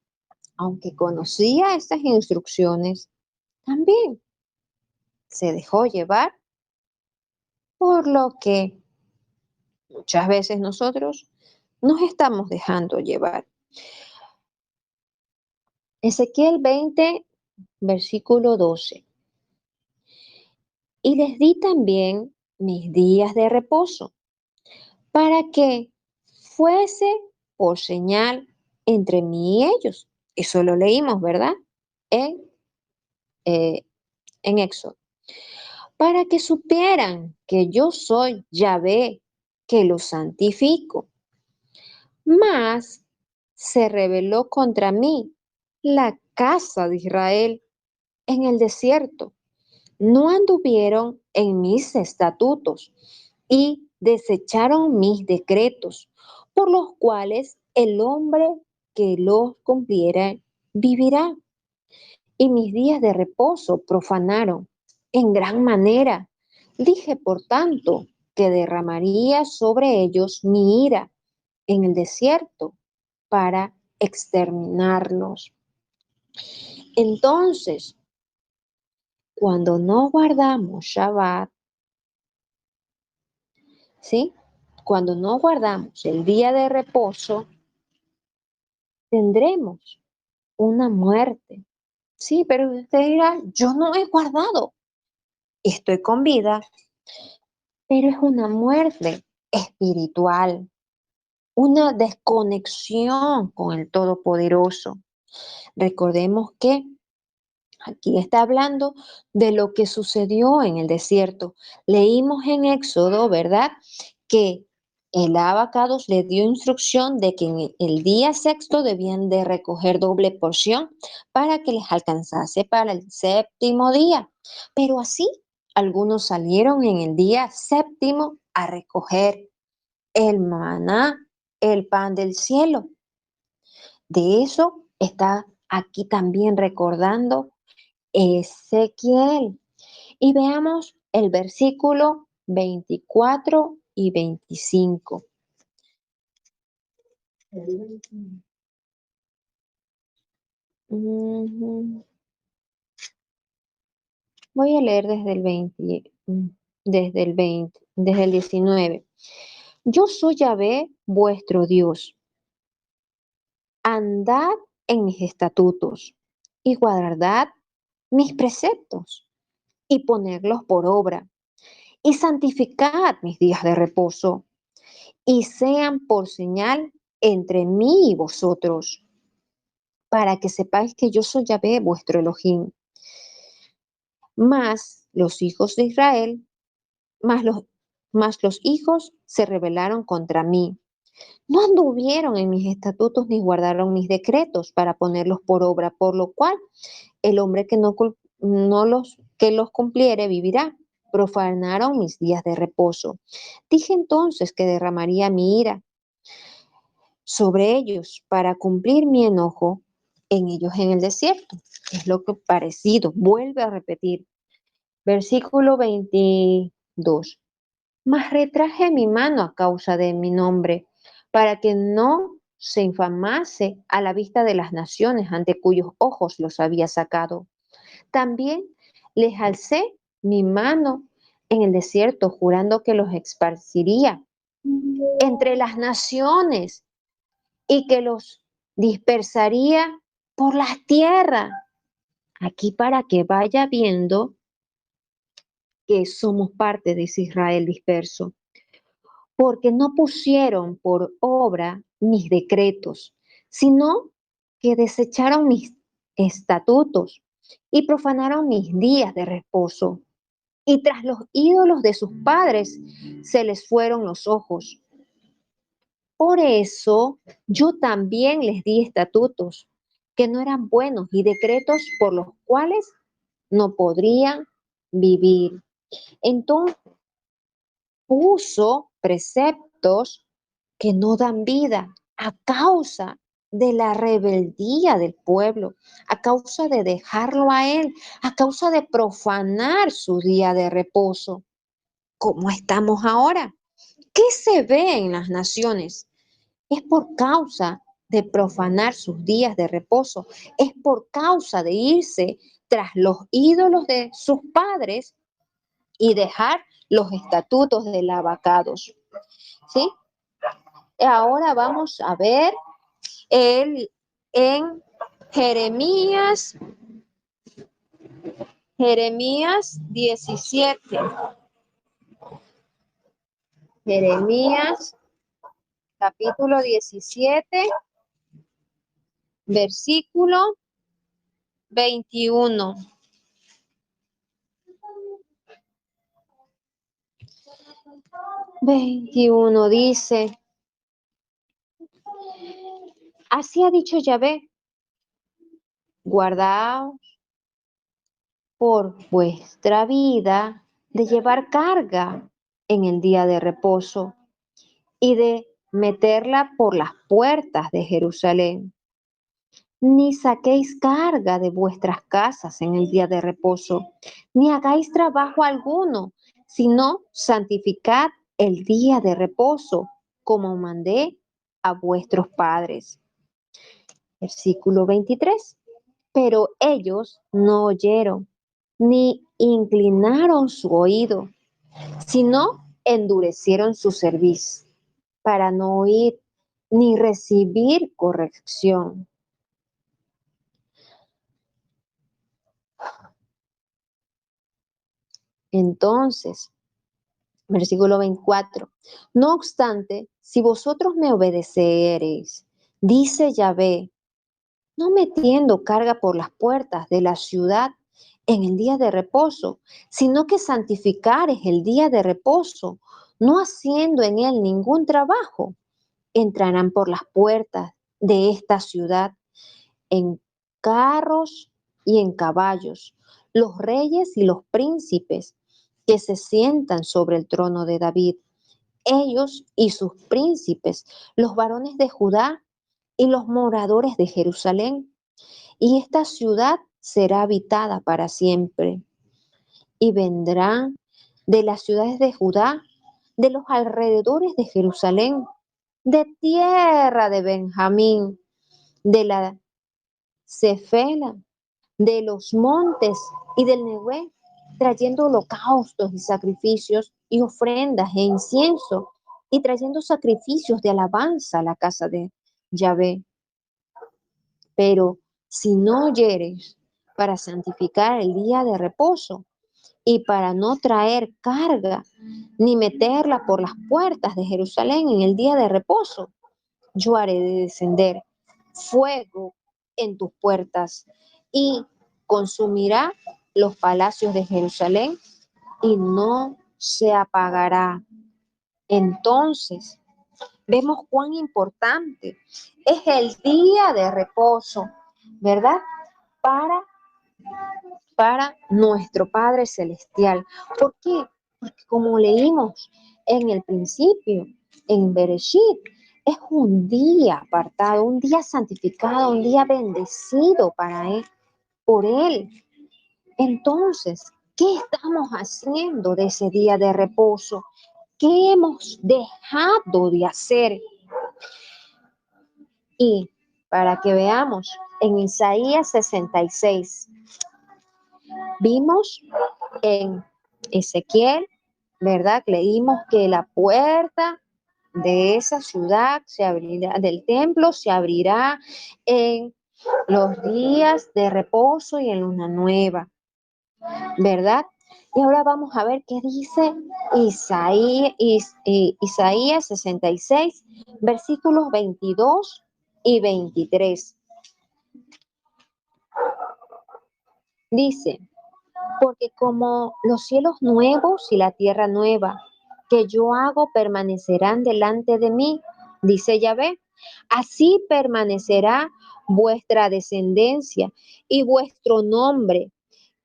aunque conocía estas instrucciones, también se dejó llevar por lo que muchas veces nosotros nos estamos dejando llevar. Ezequiel 20, versículo 12. Y les di también mis días de reposo, para que fuese por señal entre mí y ellos. Eso lo leímos, ¿verdad? En, eh, en Éxodo. para que supieran que yo soy Yahvé, que los santifico. Mas se rebeló contra mí la casa de Israel en el desierto. No anduvieron en mis estatutos y desecharon mis decretos, por los cuales el hombre que los cumpliera vivirá. Y mis días de reposo profanaron en gran manera. Dije, por tanto, que derramaría sobre ellos mi ira en el desierto para exterminarlos. Entonces, cuando no guardamos Shabbat, ¿sí? Cuando no guardamos el día de reposo, tendremos una muerte. Sí, pero usted dirá, yo no he guardado, estoy con vida, pero es una muerte espiritual, una desconexión con el Todopoderoso. Recordemos que aquí está hablando de lo que sucedió en el desierto. Leímos en Éxodo, ¿verdad? Que el Abacados le dio instrucción de que en el día sexto debían de recoger doble porción para que les alcanzase para el séptimo día. Pero así, algunos salieron en el día séptimo a recoger el maná, el pan del cielo. De eso está aquí también recordando Ezequiel. Y veamos el versículo 24 y 25. Ujú. Voy a leer desde el 19. Yo soy Yahvé, vuestro Dios. Andad en mis estatutos y guardad mis preceptos y ponerlos por obra y santificad mis días de reposo y sean por señal entre mí y vosotros, para que sepáis que yo soy Yahvé, vuestro Elohim. Mas los hijos de Israel, mas los, mas los hijos se rebelaron contra mí. No anduvieron en mis estatutos ni guardaron mis decretos para ponerlos por obra, por lo cual el hombre que que los cumpliere vivirá. Profanaron mis días de reposo. Dije entonces que derramaría mi ira sobre ellos para cumplir mi enojo en ellos en el desierto. Es lo que parecido. Vuelve a repetir. Versículo 22. Mas retraje mi mano a causa de mi nombre, para que no se infamase a la vista de las naciones ante cuyos ojos los había sacado. También les alcé mi mano en el desierto, jurando que los esparciría entre las naciones y que los dispersaría por las tierras. Aquí para que vaya viendo que somos parte de ese Israel disperso, porque no pusieron por obra mis decretos, sino que desecharon mis estatutos y profanaron mis días de reposo. Y tras los ídolos de sus padres se les fueron los ojos. Por eso yo también les di estatutos que no eran buenos y decretos por los cuales no podrían vivir. Entonces puso preceptos que no dan vida a causa de la rebeldía del pueblo, a causa de dejarlo a él, a causa de profanar su día de reposo. ¿Cómo estamos ahora? ¿Qué se ve en las naciones? Es por causa de profanar sus días de reposo, es por causa de irse tras los ídolos de sus padres y dejar los estatutos del abacados. ¿Sí? Ahora vamos a ver en Jeremías, Jeremías 17. Jeremías capítulo 17, versículo 21. 21 dice, así ha dicho Yahvé, guardaos por vuestra vida de llevar carga en el día de reposo y de meterla por las puertas de Jerusalén. Ni saquéis carga de vuestras casas en el día de reposo, ni hagáis trabajo alguno, sino santificad el día de reposo, como mandé a vuestros padres. Versículo 23. Pero ellos no oyeron, ni inclinaron su oído, sino endurecieron su cerviz, para no oír ni recibir corrección. Entonces, versículo 24. No obstante, si vosotros me obedecereis, dice Yahvé, no metiendo carga por las puertas de la ciudad en el día de reposo, sino que santificares el día de reposo, no haciendo en él ningún trabajo, entrarán por las puertas de esta ciudad en carros y en caballos, los reyes y los príncipes que se sientan sobre el trono de David, ellos y sus príncipes, los varones de Judá y los moradores de Jerusalén. Y esta ciudad será habitada para siempre. Y vendrán de las ciudades de Judá, de los alrededores de Jerusalén, de tierra de Benjamín, de la Cefela, de los montes y del Nehué, trayendo holocaustos y sacrificios y ofrendas e incienso, y trayendo sacrificios de alabanza a la casa de Yahvé. Pero si no oyeres para santificar el día de reposo y para no traer carga, ni meterla por las puertas de Jerusalén en el día de reposo, yo haré de descender fuego en tus puertas y consumirá los palacios de Jerusalén y no se apagará. Entonces, vemos cuán importante es el día de reposo, ¿verdad? Para, para nuestro Padre Celestial. ¿Por qué? Porque como leímos en el principio, en Bereshit, es un día apartado, un día santificado, un día bendecido para Él, por Él. Entonces, ¿qué estamos haciendo de ese día de reposo? ¿Qué hemos dejado de hacer? Y para que veamos, en Isaías 66, vimos en Ezequiel, ¿verdad? Leímos que la puerta de esa ciudad se abrirá, del templo se abrirá en los días de reposo y en luna nueva, ¿verdad? Y ahora vamos a ver qué dice Isaías 66, versículos 22 y 23. Dice, porque como los cielos nuevos y la tierra nueva que yo hago permanecerán delante de mí, dice Yahvé, así permanecerá vuestra descendencia y vuestro nombre,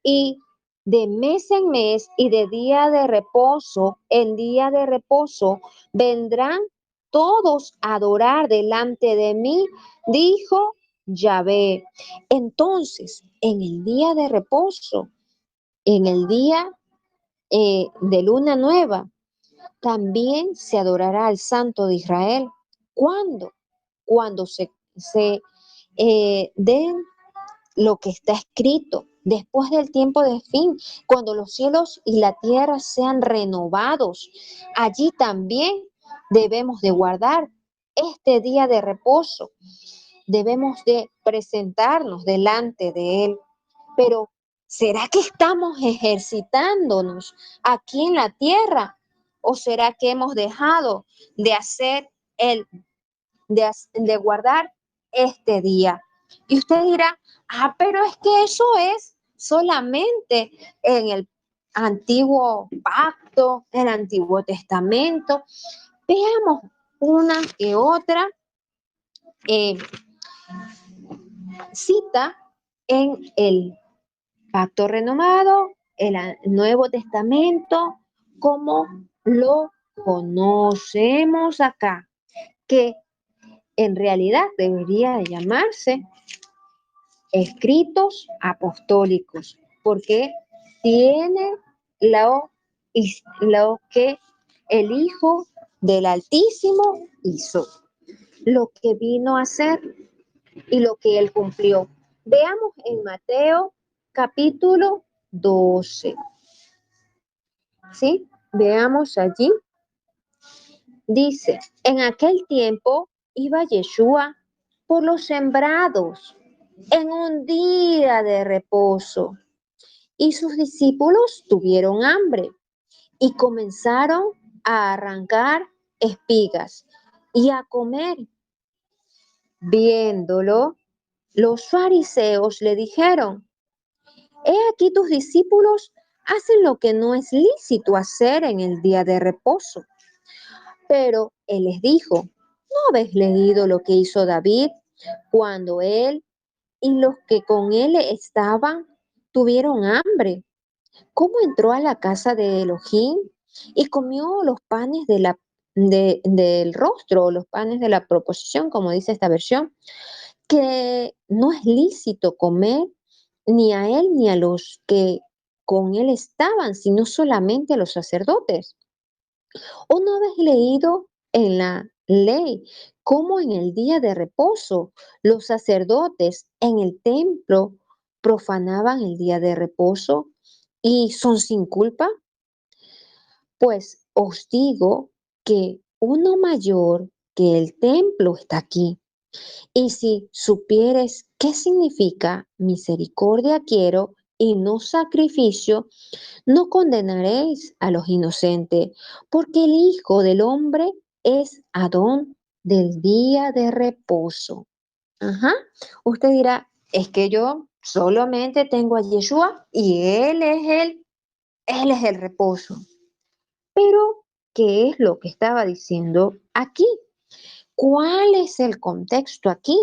y de mes en mes y de día de reposo en día de reposo vendrán todos a adorar delante de mí, dijo Yahvé. Entonces, en el día de reposo, en el día de luna nueva, también se adorará al Santo de Israel. ¿Cuándo? Cuando se den lo que está escrito, después del tiempo de fin, cuando los cielos y la tierra sean renovados. Allí también debemos de guardar este día de reposo. Debemos de presentarnos delante de Él. Pero, ¿será que estamos ejercitándonos aquí en la tierra? ¿O será que hemos dejado de hacer de guardar este día? Y usted dirá, pero es que eso es solamente en el antiguo pacto, el Antiguo Testamento. Veamos una que otra eh, cita en el Pacto Renovado, el Nuevo Testamento, como lo conocemos acá, que en realidad debería de llamarse escritos apostólicos, porque tiene lo que el Hijo del Altísimo hizo, lo que vino a hacer y lo que él cumplió. Veamos en Mateo capítulo 12. ¿Sí? Veamos allí. Dice, en aquel tiempo iba Yeshua por los sembrados en un día de reposo y sus discípulos tuvieron hambre y comenzaron a arrancar espigas y a comer. Viéndolo, los fariseos le dijeron, he aquí tus discípulos hacen lo que no es lícito hacer en el día de reposo. Pero él les dijo, ¿no habéis leído lo que hizo David cuando él y los que con él estaban tuvieron hambre? ¿Cómo entró a la casa de Elohim y comió los panes del rostro, los panes de la proposición, como dice esta versión, que no es lícito comer ni a él ni a los que con él estaban, sino solamente a los sacerdotes? ¿O no habéis leído en la ley cómo en el día de reposo los sacerdotes en el templo profanaban el día de reposo y son sin culpa? Pues os digo que uno mayor que el templo está aquí. Y si supieres qué significa misericordia quiero y no sacrificio, no condenaréis a los inocentes, porque el Hijo del Hombre es Adón del día de reposo. Ajá. Usted dirá, es que yo solamente tengo a Yeshua y él es el reposo. Pero, ¿qué es lo que estaba diciendo aquí? ¿Cuál es el contexto aquí?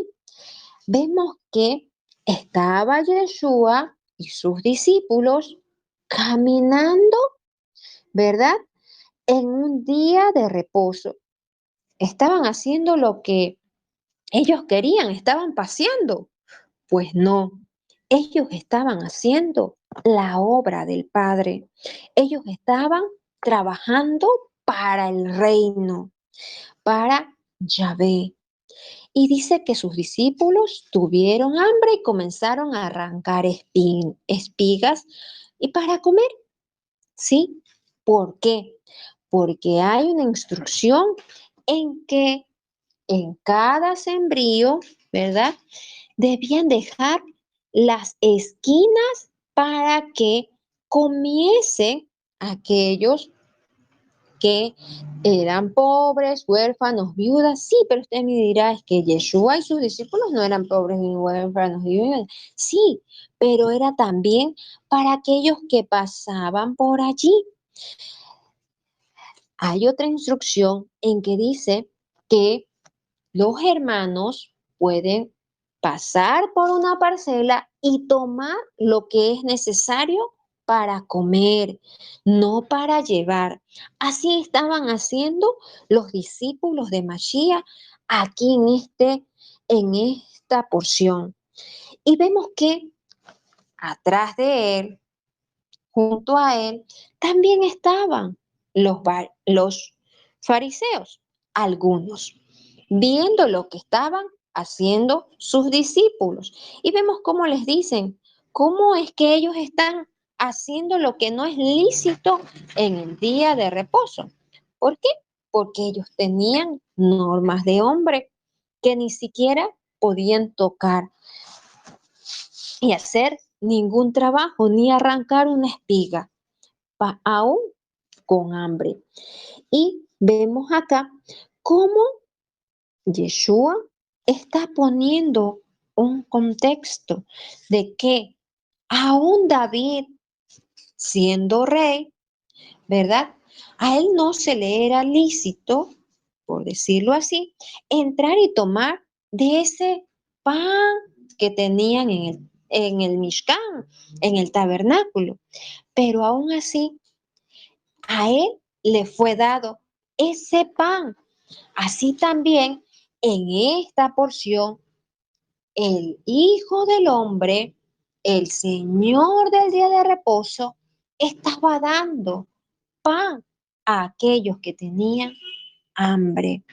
Vemos que estaba Yeshua y sus discípulos caminando, ¿verdad? En un día de reposo. Estaban haciendo lo que ellos querían, estaban paseando. Pues no, ellos estaban haciendo la obra del Padre. Ellos estaban trabajando para el reino, para Yahvé. Y dice que sus discípulos tuvieron hambre y comenzaron a arrancar espigas y para comer. ¿Sí? ¿Por qué? Porque hay una instrucción en que en cada sembrío, ¿verdad? Debían dejar las esquinas para que comiesen aquellos que eran pobres, huérfanos, viudas. Sí, pero usted me dirá, es que Yeshua y sus discípulos no eran pobres ni huérfanos ni viudas. Sí, pero era también para aquellos que pasaban por allí. Hay otra instrucción en que dice que los hermanos pueden pasar por una parcela y tomar lo que es necesario para comer, no para llevar. Así estaban haciendo los discípulos de Mashiach aquí en esta porción. Y vemos que atrás de él, junto a él, también estaban los fariseos, algunos, viendo lo que estaban haciendo sus discípulos. Y vemos cómo les dicen, cómo es que ellos están haciendo lo que no es lícito en el día de reposo. ¿Por qué? Porque ellos tenían normas de hombre que ni siquiera podían tocar y hacer ningún trabajo, ni arrancar una espiga, aún con hambre. Y vemos acá cómo Yeshua está poniendo un contexto de que aún David, siendo rey, ¿verdad? A él no se le era lícito, por decirlo así, entrar y tomar de ese pan que tenían en el Mishkan, en el tabernáculo. Pero aún así, a él le fue dado ese pan. Así también, en esta porción, el Hijo del Hombre, el Señor del día de reposo, estaba dando pan a aquellos que tenían hambre,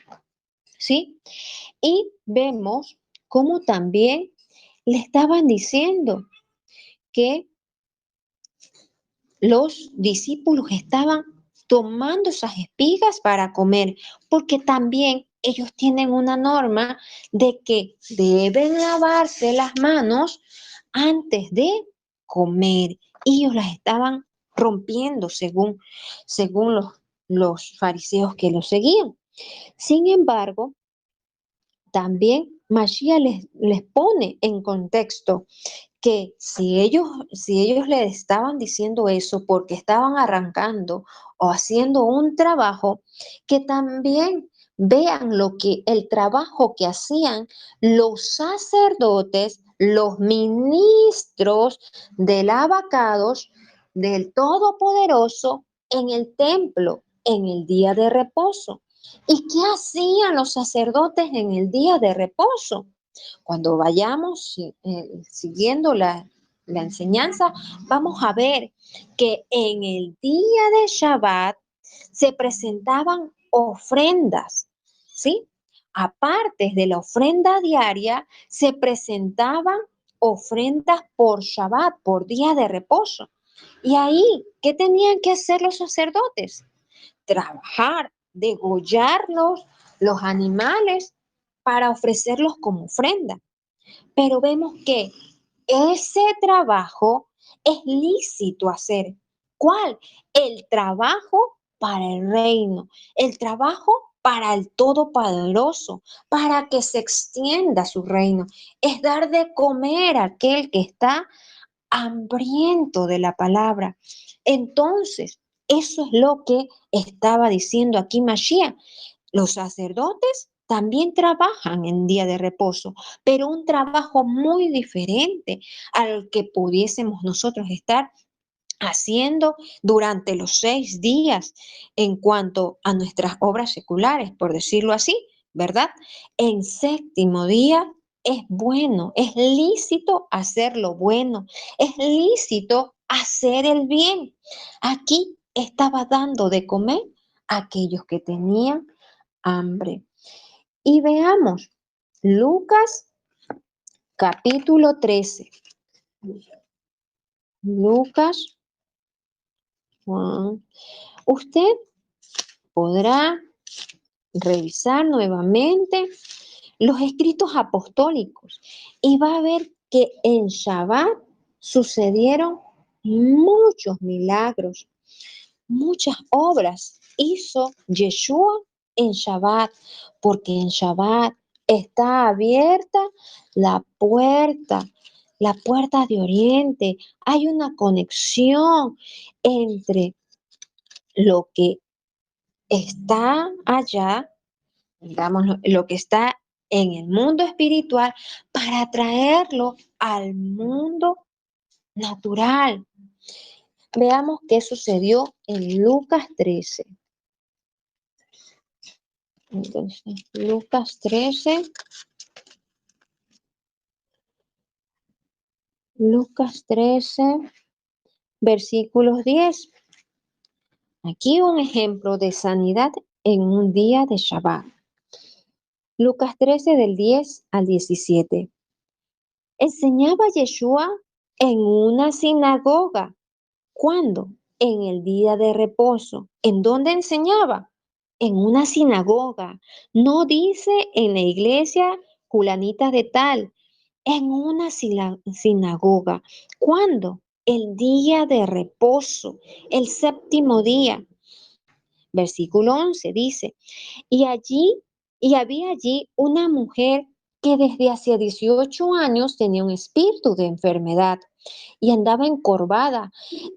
¿sí? Y vemos cómo también le estaban diciendo que los discípulos estaban tomando esas espigas para comer, porque también ellos tienen una norma de que deben lavarse las manos antes de comer. Y ellos las estaban rompiendo según los fariseos que los seguían. Sin embargo, también Mashiach les pone en contexto que si ellos le estaban diciendo eso porque estaban arrancando o haciendo un trabajo, que también vean el trabajo que hacían los sacerdotes, los ministros del Abacados, del Todopoderoso en el templo en el día de reposo. ¿Y qué hacían los sacerdotes en el día de reposo? Cuando vayamos siguiendo la enseñanza, vamos a ver que en el día de Shabbat se presentaban ofrendas, ¿sí? Aparte de la ofrenda diaria, se presentaban ofrendas por Shabbat, por día de reposo. Y ahí, ¿qué tenían que hacer los sacerdotes? Trabajar, degollar los animales para ofrecerlos como ofrenda. Pero vemos que ese trabajo es lícito hacer. ¿Cuál? El trabajo para el reino, el trabajo para el Todopoderoso, para que se extienda su reino. Es dar de comer a aquel que está hambriento de la palabra. Entonces, eso es lo que estaba diciendo aquí Mashiach. Los sacerdotes también trabajan en día de reposo, pero un trabajo muy diferente al que pudiésemos nosotros estar haciendo durante los 6 días en cuanto a nuestras obras seculares, por decirlo así, ¿verdad? En séptimo día es bueno, es lícito hacer lo bueno, es lícito hacer el bien. Aquí estaba dando de comer a aquellos que tenían hambre. Y veamos, Lucas capítulo 13. Lucas, Juan. Usted podrá revisar nuevamente los escritos apostólicos y va a ver que en Shabbat sucedieron muchos milagros, muchas obras hizo Yeshua en Shabbat, porque en Shabbat está abierta la puerta, la puerta de Oriente. Hay una conexión entre lo que está allá, digamos, lo que está en el mundo espiritual para traerlo al mundo natural. Veamos qué sucedió en Lucas 13. Entonces, Lucas 13, Lucas 13, versículos 10. Aquí un ejemplo de sanidad en un día de Shabbat. Lucas 13 del 10 al 17. Enseñaba Yeshua en una sinagoga. ¿Cuándo? En el día de reposo. ¿En dónde enseñaba? En una sinagoga. No dice en la iglesia fulanita de tal, en una sinagoga. ¿Cuándo? El día de reposo, el séptimo día. Versículo 11 dice, y había allí una mujer que desde hacía 18 años tenía un espíritu de enfermedad y andaba encorvada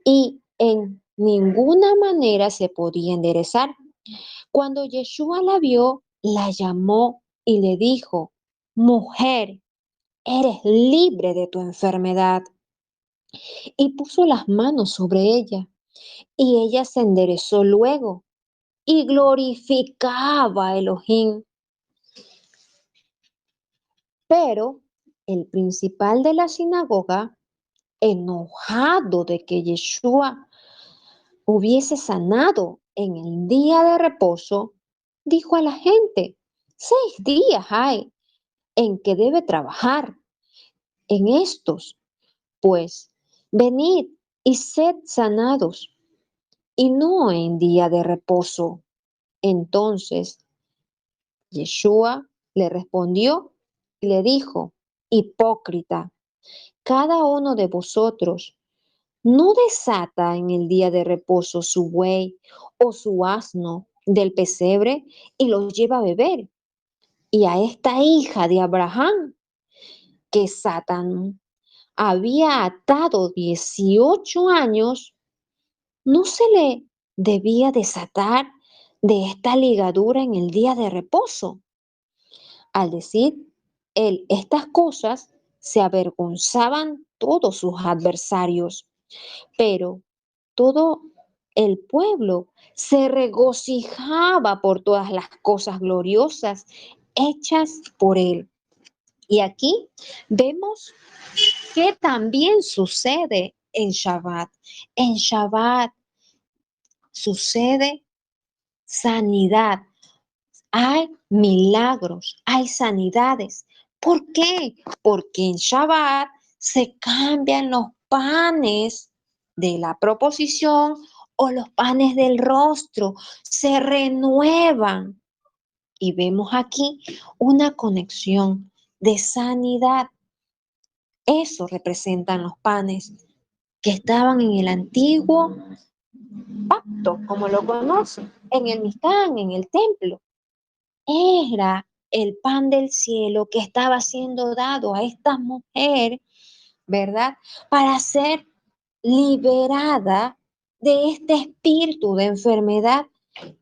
y en ninguna manera se podía enderezar. Cuando Yeshua la vio, la llamó y le dijo: Mujer, eres libre de tu enfermedad. Y puso las manos sobre ella, y ella se enderezó luego y glorificaba a Elohim. Pero el principal de la sinagoga, enojado de que Yeshua hubiese sanado en el día de reposo, dijo a la gente: 6 días hay en que debe trabajar. En estos, pues, venid y sed sanados, y no en día de reposo. Entonces Yeshua le respondió y le dijo: Hipócrita, cada uno de vosotros no desata en el día de reposo su buey o su asno del pesebre y los lleva a beber. Y a esta hija de Abraham, que Satán había atado 18 años, ¿no se le debía desatar de esta ligadura en el día de reposo? Al decir él estas cosas, se avergonzaban todos sus adversarios, pero todo el pueblo se regocijaba por todas las cosas gloriosas hechas por él. Y aquí vemos que también sucede en Shabbat. En Shabbat sucede sanidad. Hay milagros, hay sanidades. ¿Por qué? Porque en Shabbat se cambian los panes de la proposición o los panes del rostro, se renuevan. Y vemos aquí una conexión de sanidad. Eso representan los panes que estaban en el antiguo pacto, como lo conocen, en el Mishkan, en el templo. Era el pan del cielo que estaba siendo dado a esta mujer, ¿verdad? Para ser liberada de este espíritu de enfermedad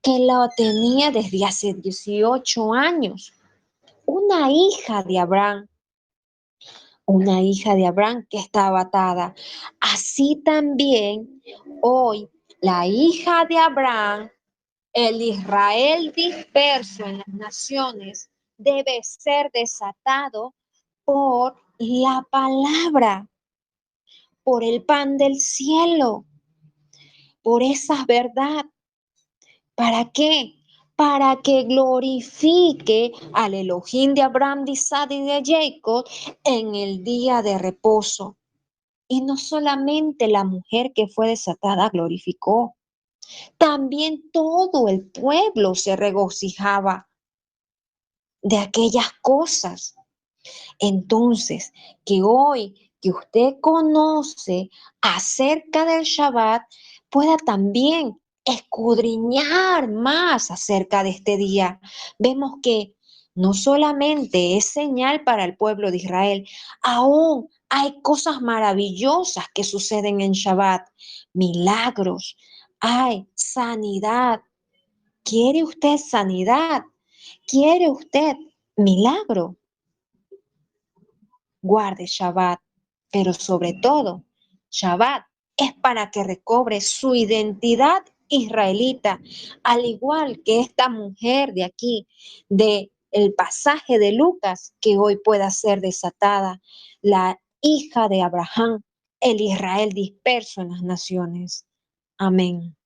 que la tenía desde hace 18 años. Una hija de Abraham, una hija de Abraham que estaba atada. Así también hoy la hija de Abraham, el Israel disperso en las naciones, debe ser desatado por la palabra, por el pan del cielo, por esa verdad. ¿Para qué? Para que glorifique al Elohim de Abraham, de Isaac y de Jacob en el día de reposo. Y no solamente la mujer que fue desatada glorificó, también todo el pueblo se regocijaba de aquellas cosas. Entonces, que hoy que usted conoce acerca del Shabbat, pueda también escudriñar más acerca de este día. Vemos que no solamente es señal para el pueblo de Israel, aún hay cosas maravillosas que suceden en Shabbat, milagros, hay sanidad. ¿Quiere usted sanidad? ¿Quiere usted milagro? Guarde Shabbat, pero sobre todo, Shabbat es para que recobre su identidad israelita, al igual que esta mujer de aquí, de el pasaje de Lucas, que hoy pueda ser desatada, la hija de Abraham, el Israel disperso en las naciones. Amén.